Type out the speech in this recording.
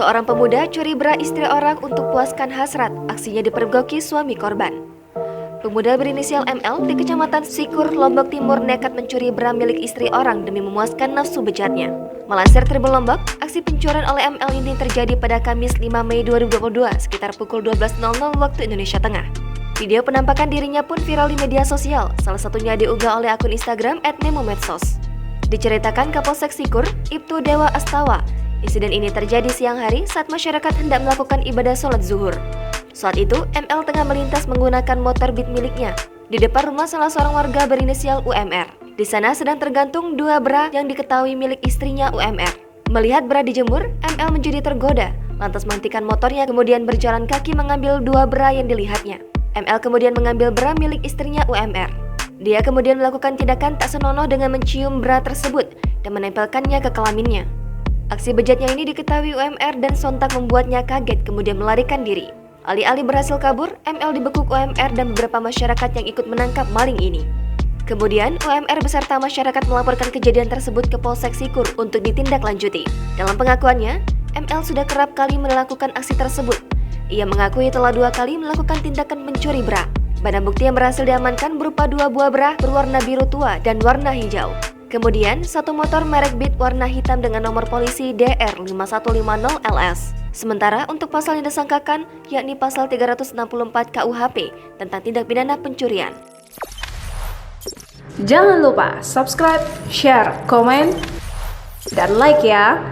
Seorang pemuda curi bra istri orang untuk puaskan hasrat. Aksinya dipergoki suami korban. Pemuda berinisial ML di Kecamatan Sikur, Lombok Timur nekat mencuri bra milik istri orang demi memuaskan nafsu bejatnya. Melansir Tribun Lombok, aksi pencurian oleh ML ini terjadi pada Kamis 5 Mei 2022 sekitar pukul 12.00 waktu Indonesia Tengah. Video penampakan dirinya pun viral di media sosial, salah satunya diunggah oleh akun Instagram @memomedsos. Diceritakan Kapolsek Sikur, Ibtu Dewa Astawa, insiden ini terjadi siang hari saat masyarakat hendak melakukan ibadah sholat zuhur. Saat itu, ML tengah melintas menggunakan motor Beat miliknya di depan rumah salah seorang warga berinisial UMR. Di sana sedang tergantung dua bra yang diketahui milik istrinya UMR. Melihat bra dijemur, ML menjadi tergoda, lantas menghentikan motornya kemudian berjalan kaki mengambil dua bra yang dilihatnya. ML kemudian mengambil bra milik istrinya UMR. Dia kemudian melakukan tindakan tak senonoh dengan mencium bra tersebut dan menempelkannya ke kelaminnya. Aksi bejatnya ini diketahui UMR dan sontak membuatnya kaget kemudian melarikan diri. Alih-alih berhasil kabur, ML dibekuk UMR dan beberapa masyarakat yang ikut menangkap maling ini. Kemudian, UMR beserta masyarakat melaporkan kejadian tersebut ke Polsek Sikur untuk ditindaklanjuti. Dalam pengakuannya, ML sudah kerap kali melakukan aksi tersebut. Ia mengakui telah 2 kali melakukan tindakan mencuri bra. Barang bukti yang berhasil diamankan berupa 2 buah bra berwarna biru tua dan warna hijau. Kemudian, 1 motor merek Beat warna hitam dengan nomor polisi DR5150LS. Sementara untuk pasal yang disangkakan, yakni pasal 364 KUHP tentang tindak pidana pencurian. Jangan lupa subscribe, share, komen, dan like ya!